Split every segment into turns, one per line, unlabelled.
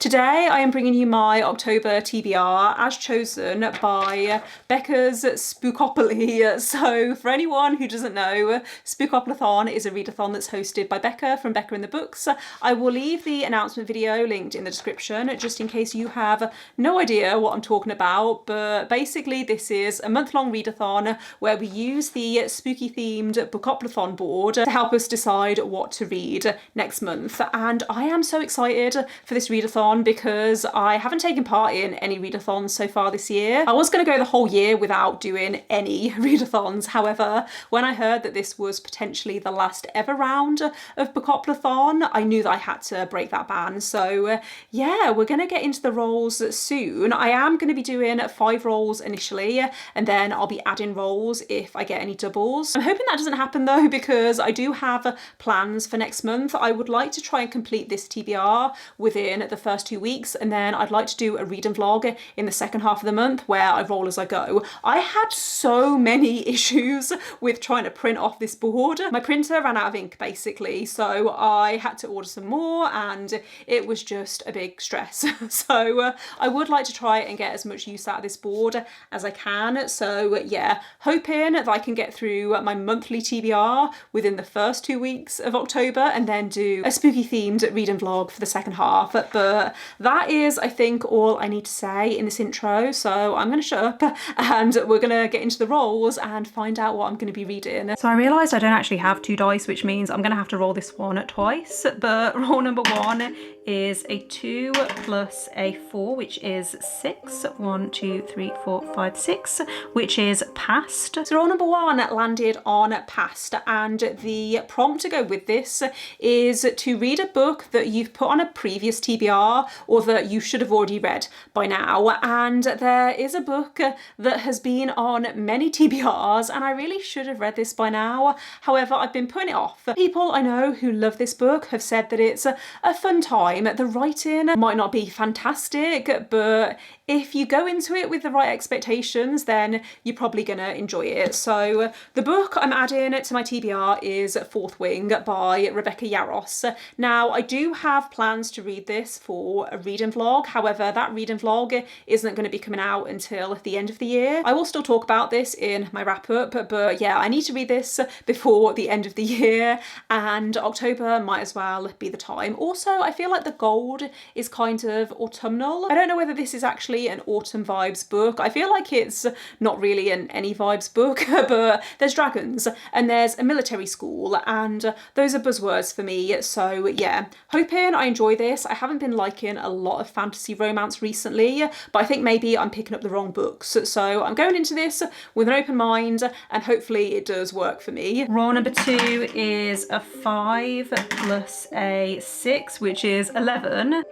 Today I am bringing you my October TBR as chosen by Becca's Spookopoly. So for anyone who doesn't know, Spookoplathon is a readathon that's hosted by Becca from Becca and the Books. I will leave the announcement video linked in the description just in case you have no idea what I'm talking about, but basically this is a month-long readathon where we use the spooky themed Spookoplathon board to help us decide what to read next month. And I am so excited for this readathon because I haven't taken part in any readathons so far this year. I was going to go the whole year without doing any readathons. However, when I heard that this was potentially the last ever round of Spookoplathon, I knew that I had to break that ban. So yeah, we're going to get into the roles soon. I am going to be doing 5 roles initially, and then I'll be adding roles if I get any doubles. I'm hoping that doesn't happen though, because I do have plans for next month. I would like to try and complete this TBR within the first 2 weeks, and then I'd like to do a reading vlog in the second half of the month where I roll as I go. I had so many issues with trying to print off this board. My printer ran out of ink basically, so I had to order some more and it was just a big stress. So I would like to try and get as much use out of this board as I can. So yeah, hoping that I can get through my monthly TBR within the first 2 weeks of October and then do a spooky themed reading vlog for the second half. But that is, I think, all I need to say in this intro. So I'm going to shut up and we're going to get into the rolls and find out what I'm going to be reading. So I realised I don't actually have 2 dice, which means I'm going to have to roll this one twice. But roll number 1 is a 2 plus a 4, which is 6. 1, 2, 3, 4, 5, 6, which is passed. So roll number 1 landed on passed, and the prompt to go with this is to read a book that you've put on a previous TBR or that you should have already read by now. And there is a book that has been on many TBRs and I really should have read this by now. However, I've been putting it off. People I know who love this book have said that it's a fun time. The writing might not be fantastic, but if you go into it with the right expectations, then you're probably gonna enjoy it. So the book I'm adding to my TBR is Fourth Wing by Rebecca Yarros. Now, I do have plans to read this for a reading vlog. However, that reading vlog isn't going to be coming out until the end of the year. I will still talk about this in my wrap up, but yeah, I need to read this before the end of the year, and October might as well be the time. Also, I feel like the gold is kind of autumnal. I don't know whether this is actually an autumn vibes book. I feel like it's not really an any vibes book, but there's dragons and there's a military school, and those are buzzwords for me. So yeah, hoping I enjoy this. I haven't been liking a lot of fantasy romance recently, but I think maybe I'm picking up the wrong books. So I'm going into this with an open mind and hopefully it does work for me. Roll number 2 is a 5 plus a 6, which is 11,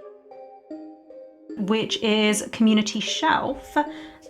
which is community shelf.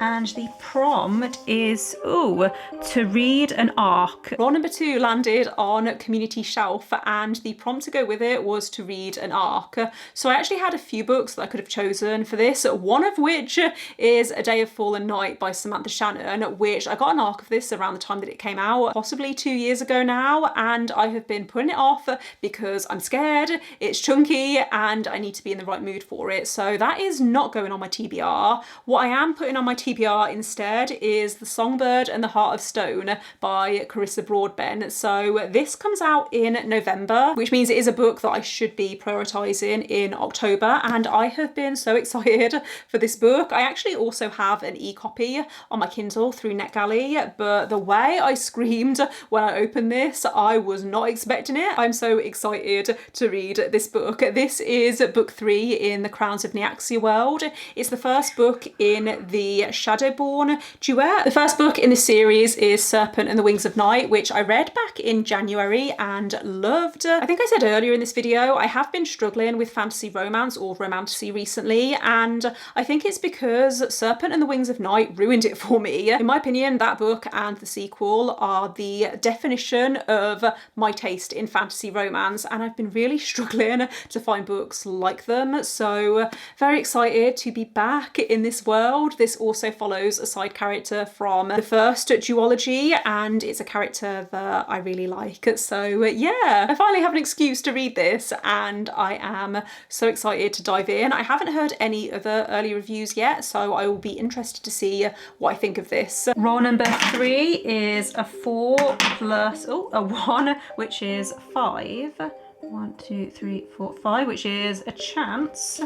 And the prompt is, to read an arc. Roll number 2 landed on community shelf, and the prompt to go with it was to read an arc. So I actually had a few books that I could have chosen for this, one of which is A Day of Fallen Night by Samantha Shannon, which I got an arc of this around the time that it came out, possibly 2 years ago now, and I have been putting it off because I'm scared, it's chunky, and I need to be in the right mood for it. So that is not going on my TBR. What I am putting on my TBR instead is The Songbird and the Heart of Stone by Carissa Broadbent. So this comes out in November, which means it is a book that I should be prioritising in October, and I have been so excited for this book. I actually also have an e-copy on my Kindle through NetGalley, but the way I screamed when I opened this, I was not expecting it. I'm so excited to read this book. This is book 3 in the Crowns of Nyaxia world. It's the first book in the Shadowborn duet. The first book in the series is Serpent and the Wings of Night, which I read back in January and loved. I think I said earlier in this video, I have been struggling with fantasy romance or romantasy recently, and I think it's because Serpent and the Wings of Night ruined it for me. In my opinion, that book and the sequel are the definition of my taste in fantasy romance, and I've been really struggling to find books like them. So very excited excited to be back in this world. This also follows a side character from the first duology, and it's a character that I really like. So yeah, I finally have an excuse to read this, and I am so excited to dive in. I haven't heard any other early reviews yet, so I will be interested to see what I think of this. Roll number 3 is a 4 plus a 1, which is 5. 1, 2, 3, 4, 5, which is a chance.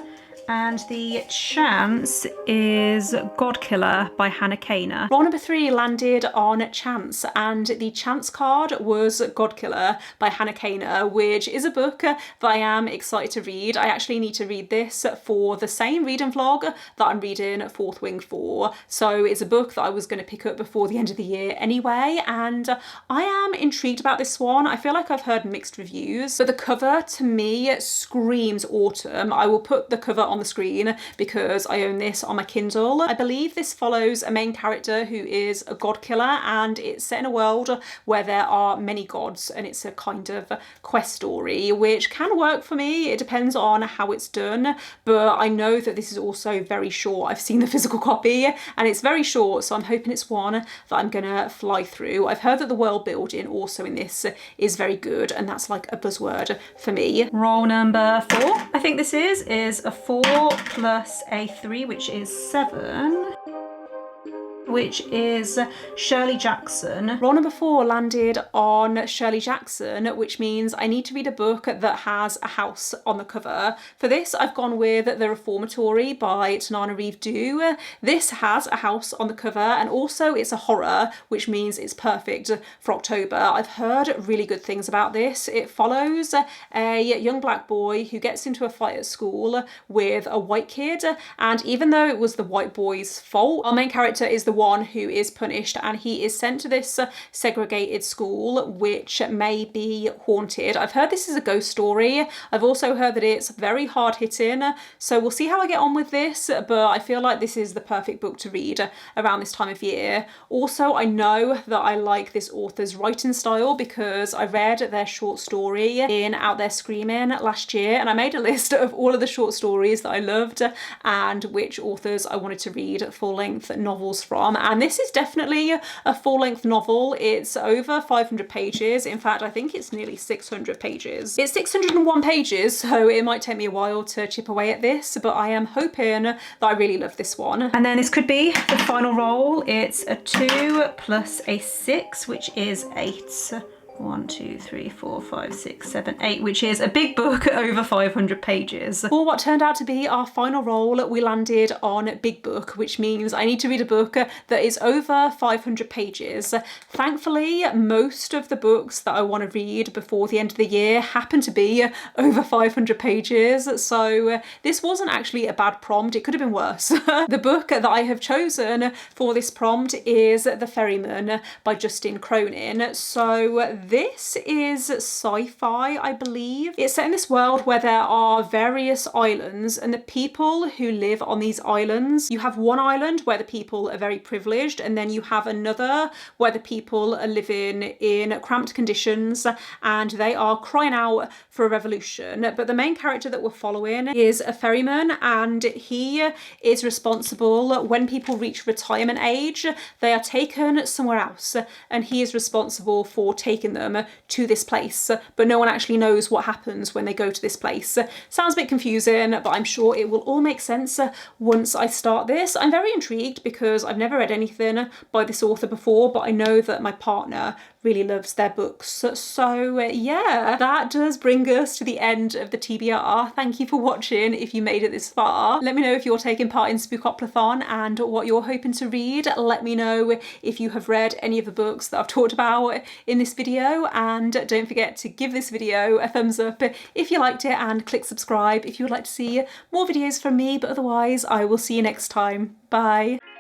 And the chance is Godkiller by Hannah Kaner. Roll number 3 landed on chance, and the chance card was Godkiller by Hannah Kaner, which is a book that I am excited to read. I actually need to read this for the same reading vlog that I'm reading Fourth Wing for. So it's a book that I was going to pick up before the end of the year anyway, and I am intrigued about this one. I feel like I've heard mixed reviews, but the cover to me screams autumn. I will put the cover on the screen because I own this on my Kindle. I believe this follows a main character who is a god killer, and it's set in a world where there are many gods, and it's a kind of quest story, which can work for me. It depends on how it's done, but I know that this is also very short. I've seen the physical copy and it's very short, so I'm hoping it's one that I'm gonna fly through. I've heard that the world building also in this is very good, and that's like a buzzword for me. Roll number 4, I think this is a 4 plus a 3, which is 7, which is Shirley Jackson. Roll number 4 landed on Shirley Jackson, which means I need to read a book that has a house on the cover. For this, I've gone with The Reformatory by Tanana Reeve Dew. This has a house on the cover, and also it's a horror, which means it's perfect for October. I've heard really good things about this. It follows a young black boy who gets into a fight at school with a white kid, and even though it was the white boy's fault, our main character is the one who is punished, and he is sent to this segregated school which may be haunted. I've heard this is a ghost story. I've also heard that it's very hard hitting, so we'll see how I get on with this, but I feel like this is the perfect book to read around this time of year. Also, I know that I like this author's writing style because I read their short story in Out There Screaming last year, and I made a list of all of the short stories that I loved and which authors I wanted to read full-length novels from. And this is definitely a full-length novel. It's over 500 pages. In fact, I think it's nearly 600 pages. It's 601 pages, so it might take me a while to chip away at this, but I am hoping that I really love this one. And then this could be the final roll. It's a 2 plus a 6, which is 8. 1, 2, 3, 4, 5, 6, 7, 8, which is a big book over 500 pages. For what turned out to be our final roll, we landed on big book, which means I need to read a book that is over 500 pages. Thankfully, most of the books that I want to read before the end of the year happen to be over 500 pages, so this wasn't actually a bad prompt. It could have been worse. The book that I have chosen for this prompt is The Ferryman by Justin Cronin. So this is sci-fi, I believe. It's set in this world where there are various islands, and the people who live on these islands, you have one island where the people are very privileged, and then you have another where the people are living in cramped conditions and they are crying out for a revolution. But the main character that we're following is a ferryman, and he is responsible when people reach retirement age, they are taken somewhere else, and he is responsible for taking them to this place, but no one actually knows what happens when they go to this place. Sounds a bit confusing, but I'm sure it will all make sense once I start this. I'm very intrigued because I've never read anything by this author before, but I know that my partner really loves their books. So yeah, that does bring us to the end of the TBR. Thank you for watching if you made it this far. Let me know if you're taking part in Spookoplathon and what you're hoping to read. Let me know if you have read any of the books that I've talked about in this video, and don't forget to give this video a thumbs up if you liked it, and click subscribe if you would like to see more videos from me. But otherwise, I will see you next time. Bye.